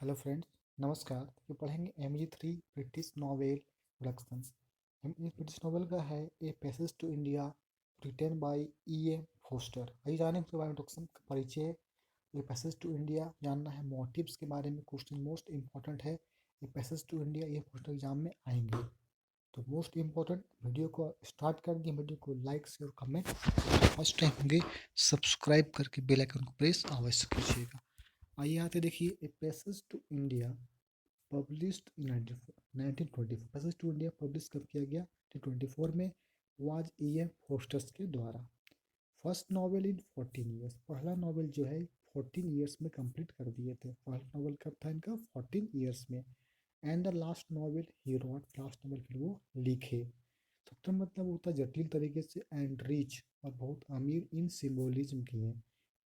Hello friends, नमस्कार। ये पढ़ेंगे MG3 ब्रिटिश नॉवेल प्रोडक्शन। इस ब्रिटिश नॉवेल का है a passage to India written by E.M. Forster. आइए जाने उसके बारे में इंट्रोडक्शन का परिचय। ए पैसेज टू इंडिया जानना है, मोटिव्स के बारे में क्वेश्चन मोस्ट इंपॉर्टेंट है। ए पैसेज टू इंडिया ये फोस्टर एग्जाम में आएंगे, तो मोस्ट इम्पोर्टेंट। वीडियो को स्टार्ट कर दिए, वीडियो को like share comment, first time होंगे सब्सक्राइब करके बेल आइकन को प्रेस अवश्य कीजिएगा। आइए आते देखिए, a passage to India published in 1924। Passage to India publish कब किया गया? 1924 में। Was E.M. फोस्टर्स के द्वारा। फर्स्ट नॉवेल इन 14 ईयर्स। पहला नॉवेल जो है 14 ईयर्स में कंप्लीट कर दिए थे। पहला नॉवेल कब था इनका? 14 ईयर्स में। And the last novel he wrote. Last novel फिर वो लिखे। सबसे मतलब होता है जटिल तरीके से एंड रिच और बहुत अमीर इन सिम्बोलिज्म की है।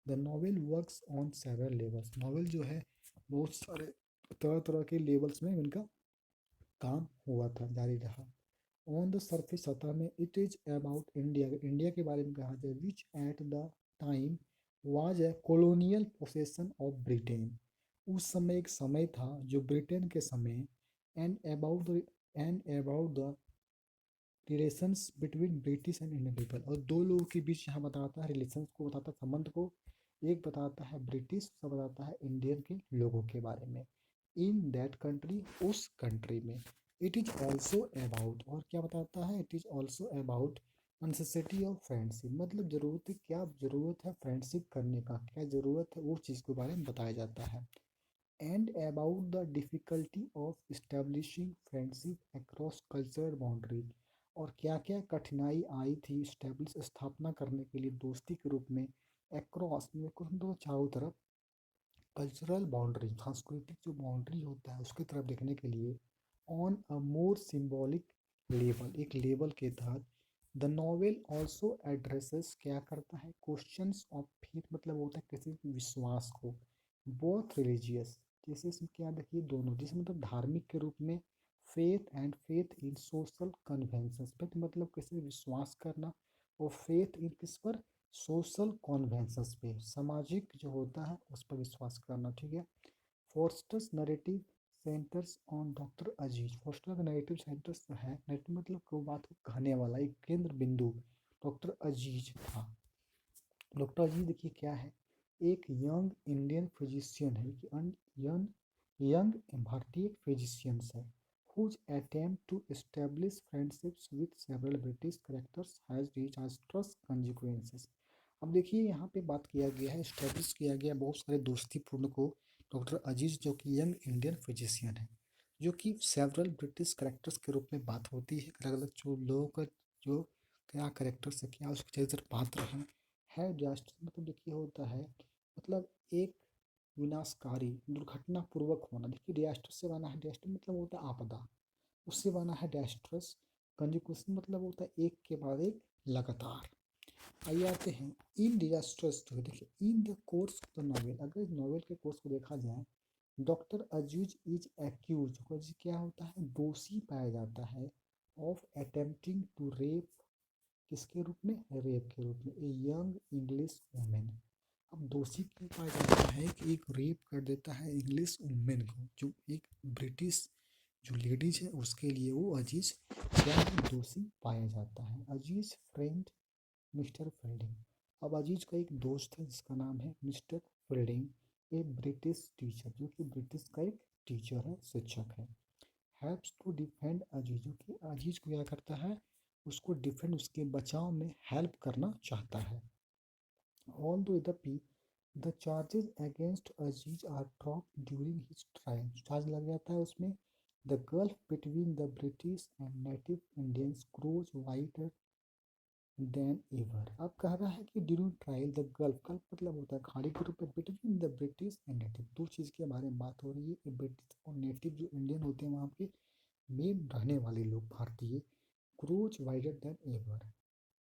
The novel works on several levels. Novel जो है बहुत सारे तरह तरह के लेवल्स में इनका काम हुआ था, जारी रहा। ऑन द सरफेस, सतह में, it is about India. India के बारे में कहा जाए, which at the time was a colonial possession of Britain. उस समय एक समय था जो ब्रिटेन के समय। And about the relations between British and Indian people. और दो लोगों के बीच यहाँ बताता है, रिलेशंस को बताता है, संबंध को। एक बताता है ब्रिटिश, सब बताता है इंडियन के लोगों के बारे में। इन दैट कंट्री, उस कंट्री में। इट इज ऑल्सो अबाउट, और क्या बताता है? It is also about necessity of friendship. मतलब जरूरत है, क्या जरूरत है फ्रेंडशिप करने का, क्या जरूरत है, वो चीज़ के बारे में बताया जाता है। And about the difficulty of establishing friendship across cultural boundaries. और क्या क्या कठिनाई आई थी स्टेब्लिश, स्थापना करने के लिए दोस्ती के रूप में। अक्रॉस में कुछ तो चारों तरफ, कल्चरल बाउंड्री सांस्कृतिक जो बाउंड्री होता है उसकी तरफ देखने के लिए। On a more symbolic level, एक लेवल के तहत। द नॉवेल ऑल्सो एड्रेसेस, क्या करता है? क्वेश्चंस ऑफ फेथ, मतलब होता है किसी के विश्वास को। बोथ रिलीजियस, जैसे इसमें क्या देखिए, दोनों, जैसे मतलब धार्मिक के रूप में। Faith and faith in social convention. Faith मतलब किसी विश्वास करना, और फेथ इन किस पर? सोशल कॉन्वेंशंस पे, सामाजिक जो होता है उस पर विश्वास करना। ठीक है। Forster's narrative centres on doctor Aziz. Forster का नरेटिव सेंटर्स है, नरेटिव मतलब को बात को कहने वाला, एक केंद्र बिंदु डॉक्टर अजीज था। डॉक्टर अजीज देखिए क्या है, एक यंग इंडियन फिजिशियन है कि यंग यंग भारतीय फिजिशियंस है। whose attempt to establish friendships with several British characters has disastrous consequences। अब देखिए यहाँ पे बात किया गया है, इस्टेब्लिश किया गया बहुत सारे दोस्तीपूर्ण को। डॉक्टर अजीज जो कि यंग इंडियन फिजिशियन है, जो कि सेवरल ब्रिटिश करेक्टर्स के रूप में बात होती है। अलग अलग जो लोगों का जो क्या करेक्टर्स है, क्या उसके चरित्र पात्र हैं। है डिजास्टर मतलब देखिए होता है, मतलब एक विनाशकारी दुर्घटनापूर्वक होना। देखिए डिजास्टर से बना है, डिजास्टर मतलब होता है आपदा, उससे बना है डिजास्ट्रस। कंजिक्यूशन मतलब होता है एक के बाद एक, लगातार। आइए आते हैं इन डिजास्टर्स जो है, देखिए in the course of the novel, अगर इस नॉवेल के कोर्स को देखा जाए, डॉक्टर अजीज इज एक्यूज, क्या होता है? दोषी पाया जाता है। ऑफ अटेम्प्टिंग टू रेप, किसके रूप में? रेप के रूप में, ए यंग इंग्लिश वुमेन। अब दोषी क्यों पाया जाता है कि एक रेप कर देता है इंग्लिश वुमेन को, जो एक ब्रिटिश जो लेडीज है उसके लिए वो अजीज क्या है? दोषी पाया जाता है। अजीज फ्रेंड मिस्टर फील्डिंग। अब अजीज का एक दोस्त है जिसका नाम है मिस्टर फील्डिंग, ए ब्रिटिश टीचर, जो कि ब्रिटिश का एक टीचर है, शिक्षक है। हेल्प्स टू डिफेंड अजीज, जो कि अजीज को क्या करता है? उसको डिफेंड, उसके बचाव में हेल्प करना चाहता है। All the charges against Aziz are dropped during his trial. Charge लग जाता है उसमें। The gulf between the British and native Indians grows wider than ever. अब कह रहा है कि during trial the gulf, gulf मतलब होता है खाड़ी के रूप में, between the British and native, दो चीज़ के बारे में बात हो रही है कि ब्रिटिश और नेटिव जो इंडियन होते हैं वहाँ के मेन रहने वाले लोग भारतीय, grows wider than ever.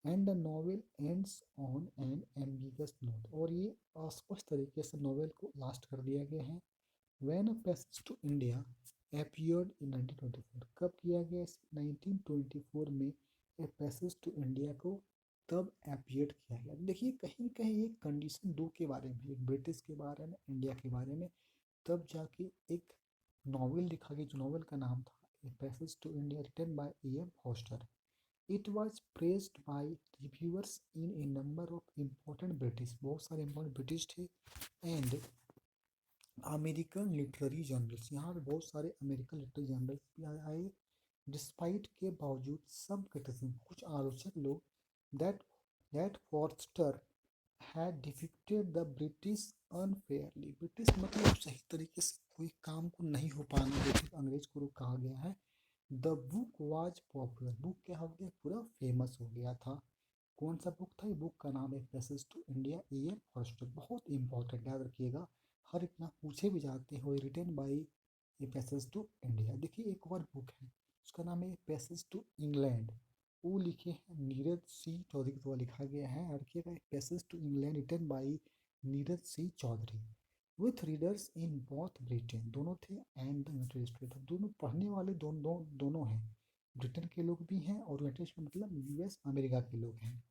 And the novel ends on an ambiguous note, और ये अस्पष्ट तरीके से नॉवेल को लास्ट कर दिया गया है। When a passage to India appeared in 1924, कब किया गया? 1924 में ए पैसेज टू इंडिया को तब अपीयर्ड किया गया। देखिए कहीं कहीं एक कंडीशन दो के बारे में, एक ब्रिटिश के बारे में, इंडिया के बारे में, तब जाके एक नॉवेल लिखा गया, जो नॉवेल का नाम था a passage to India, written by E.M. Forster. It was praised by reviewers in a number of important British, बहुत सारे important ब्रिटिश थे, एंड अमेरिकन लिटरेरी जर्नल्स, यहाँ पे बहुत सारे अमेरिकन लिटरेरी जर्नल्स भी आए. डिस्पाइट के बावजूद सब क्रिटिसिज्म, कुछ आलोचक लोग, that that Forster had depicted the British unfairly, British मतलब सही तरीके से कोई काम को नहीं हो पाने देते अंग्रेज को कहा गया है. The book was popular, book क्या हो गया, पूरा फेमस हो गया था. कौन सा बुक था, ये बुक का नाम है passage to India, E.M. Forster. बहुत इंपॉर्टेंट, याद रखिएगा, हर इतना पूछे भी जाते हैं. Written by a passage to India. देखिए एक और बुक है, उसका नाम है पैसेज टू इंग्लैंड, वो लिखे हैं नीरज सी चौधरी के द्वारा लिखा गया है. रखिएगा passage to England written by Neeraj C Chaudhuri, with readers in both Britain, दोनों थे, एंड द यूनाइटेड स्टेट, दोनों पढ़ने वाले दोनों हैं, ब्रिटेन के लोग भी हैं और यूनाइटेड स्टेट मतलब यूएस अमेरिका के लोग हैं.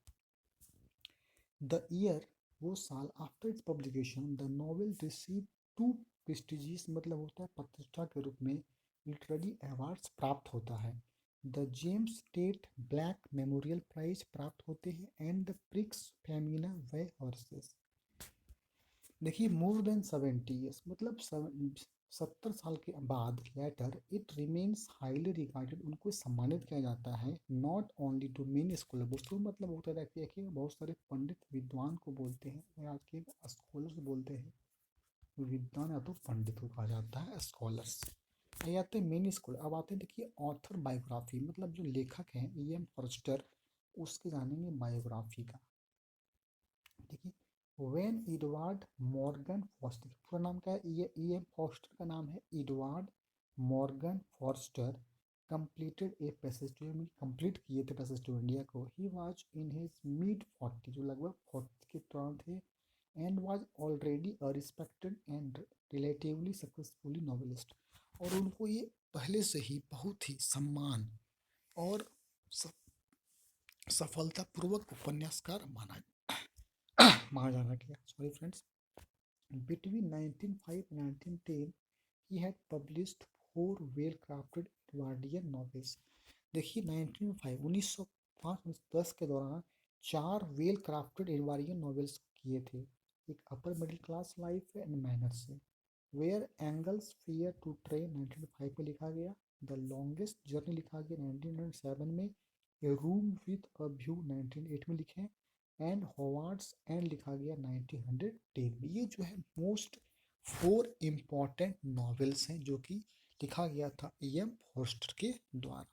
द ईयर, वो साल, after its publication the novel receive two prestigious, मतलब होता है प्रतिष्ठा के रूप में, लिटरेरी अवार्ड्स प्राप्त होता है. The James Tait Black Memorial prize प्राप्त होते हैं, and the Prix Femina Vie Heureuse. देखिए मोर देन 70 ईयर्स, मतलब 70 साल के बाद, later it remains highly regarded, उनको सम्मानित किया जाता है. Not only to many scholar, दोस्तों मतलब होता है कि बहुत सारे पंडित विद्वान को बोलते हैं, या के स्कॉलर्स बोलते हैं, विद्वान या तो पंडित को कहा जाता है, स्कॉलर्स. ये आते हैं मेनी स्कॉलर. अब आते हैं देखिए ऑथर बायोग्राफी, मतलब जो लेखक हैं E.M. फॉस्टर, उसके जानेंगे बायोग्राफी का. देखिए वेन एडवर्ड मॉर्गन फॉस्टर, पूरा नाम क्या है, ये E.M. फॉस्टर का नाम है Edward Morgan Forster, completed a passage to, complete किए थे पैसेज टू इंडिया को. He was in his mid 40, जो लगभग 40 के तरह थे, and was already a respected and relatively successfully novelist, और उनको ये पहले से ही बहुत ही सम्मान और सफलतापूर्वक उपन्यासकार माना जाना गया. Sorry friends. Between 1905 and 1910, he had published 4 well-crafted Edwardian novels. देखिए 1905 1905 के दौरान 4 वेल क्राफ्टेड एडवार्डियन नॉवेल्स किए थे. एक upper middle class life and manners से, where angels fear to tread 1905 में लिखा गया. द लॉन्गेस्ट जर्नी लिखा गया 1907 में. ए रूम विथ अ व्यू 1908 में लिखे, एंड हॉवार्ड्स एंड लिखा गया 1910 में. ये जो है मोस्ट 4 इम्पॉर्टेंट नॉवेल्स हैं जो कि लिखा गया था E.M. फॉस्टर के द्वारा.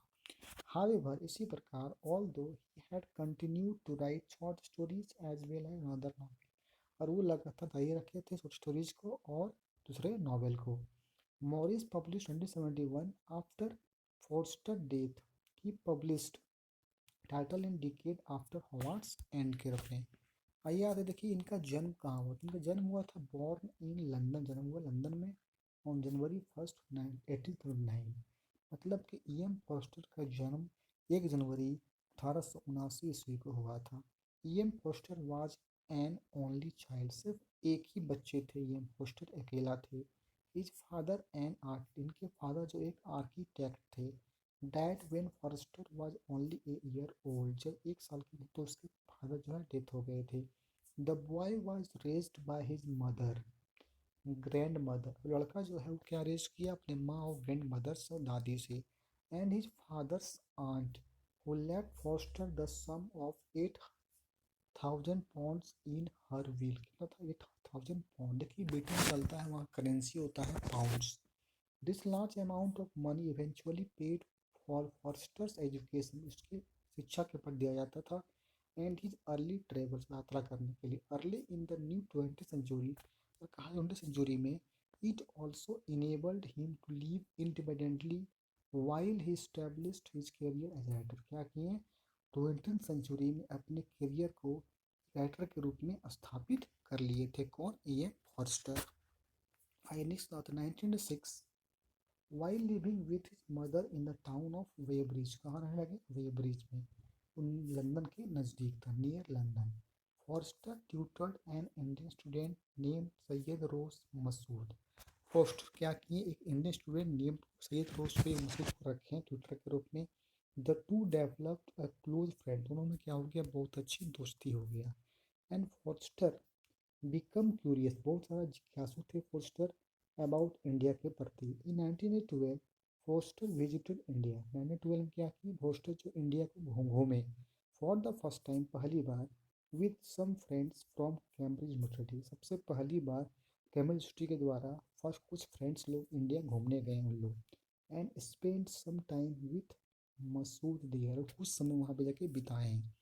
However, इसी प्रकार although he had continued to write short stories as well as another novel, और वो लगातार जारी रखे थे शॉर्ट स्टोरीज को और दूसरे नॉवेल को. Maurice publish 1971 after Forster death. He published title in decade after Howards End के रखें. आइए आगे देखिए इनका जन्म कहाँ हुआ. इनका जन्म हुआ था बॉर्न इन लंदन, जन्म हुआ लंदन में ऑन January 1, 1839. मतलब कि E.M. फॉस्टर का जन्म 1 जनवरी 1879 ईस्वी को हुआ था. E.M. Forster was an only child, सिर्फ एक ही बच्चे थे. E.M. फॉस्टर अकेला थे. हिज फादर एन आर्ट, इनके फादर जो एक आर्किटेक्ट थे, died when Forster was only a year old, जब 1 साल के थे तो उसके फादर जो है डेथ हो गए थे. The boy was raised by his mother, grand mother, लड़का जो है वो क्या रेज किया, अपने माँ और ग्रैंड मदर से, दादी से, and his father's aunt who left Forster the sum of 8,000 pounds in her will. कितना था, 8,000 पाउंड. देखिए ब्रिटेन चलता है, वहाँ करेंसी होता है pounds. This large amount of money eventually paid for Forster's education, उसकी शिक्षा के ऊपर दिया जाता था, and his early travels, यात्रा करने के लिए. Early in the new 20th century, और कहा 20th century में, it also enabled him to live independently while he established his career as a writer. क्या किए 20th century में अपने करियर को राइटर के रूप में स्थापित कर लिए थे. कौन, E.M. फॉस्टर. आइए नेक्स्ट आता है 1906. While living with his mother in the town of Weybridge, कहाँ रहने लगे, वेब्रिज में, उन लंदन के नज़दीक था, near London. Forster tutored an Indian student named Syed Ross Masood. Forster क्या किए, एक Indian student named Syed Ross को एक मैसेज को रखें ट्विटर के रूप में। The two developed a close friend, दोनों में क्या हो गया, बहुत अच्छी दोस्ती हो गया। एंड फोस्टर बिकम क्यूरियस, बहुत सारा जिज्ञासु थे फोस्टर अबाउट इंडिया के प्रति। इन 1912 फोस्टर विजिटेड इंडिया, 1912 में क्या की, फोस्टर जो इंडिया को घूमे फॉर द फर्स्ट टाइम, पहली बार, with some friends from Cambridge university, सबसे पहली बार कैम्ब्रिज यूनिवर्सिटी के द्वारा फर्स्ट कुछ फ्रेंड्स लोग इंडिया घूमने गए उन लोग। And spend some time with Masood there, कुछ समय वहाँ पे जाके बिताए हैं।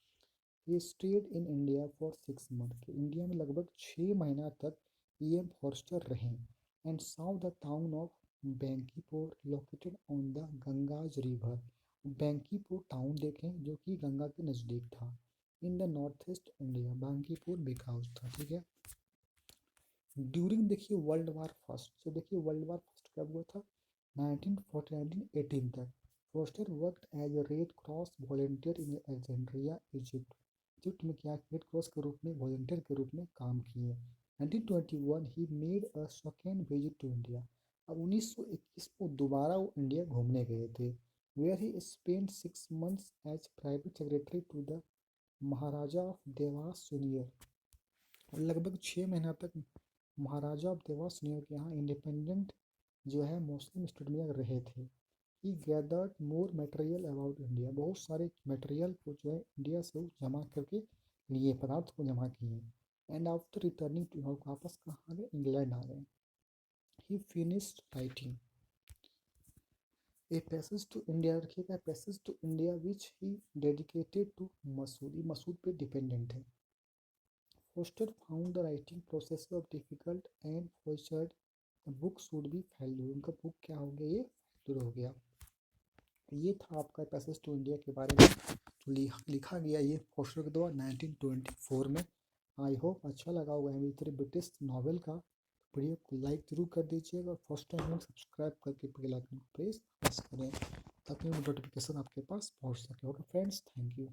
He stayed in India for 6 month, India में लगभग 6 महीना तक E.M. फॉरेस्टर रहे। And saw the town of Bankipur located on the Ganges river, Bankipur town देखें जो कि गंगा के नज़दीक था। In the north east India, Bankipur bake house था, ठीक है। ड्यूरिंग देखिए वर्ल्ड वार फर्स्ट, तो देखिए वर्ल्ड वार फर्स्ट कब हुआ था, 1940 1918 तक। Forster worked as a Red Cross volunteer in Alexandria Egypt, Egypt में क्या रेड क्रॉस के रूप में वॉलंटियर के रूप में काम किए। 1921 he made a second visit to India, अब 1921 को दोबारा वो इंडिया घूमने गए थे। Where he spend 6 months as private secretary to the Maharaja of Dewas senior, लगभग 6 महीना तक महाराजा ऑफ देवास सीनियर के यहाँ इंडिपेंडेंट जो है मुस्लिम स्टेट में रहे थे। He gathered more material about India, बहुत सारे मटेरियल को जो है इंडिया से वो जमा करके लिए, पदार्थ को जमा किए। एंड आफ्टर रिटर्निंग टू, वापस कहाँ आ गए, इंग्लैंड आ गए। He finished writing a passage to India, रखिएगा passage to India which he dedicated to Masood, Masood पे डिपेंडेंट है। Forster found the writing process of difficult and fostered the book should be failure, उनका book क्या हो गया, ये फेल्यूर हो गया। ये था आपका पैसेज टू इंडिया के बारे में जो लिखा गया ये फोस्टर के द्वारा 1924 में। आई होप अच्छा लगा होगा मेरी तरह ब्रिटिश नावल का। वीडियो को लाइक जरूर कर दीजिएगा और फर्स्ट टाइम सब्सक्राइब करके बेल आइकन को प्रेस करें ताकि नोटिफिकेशन आपके पास पहुंच सके। Okay friends, thank you.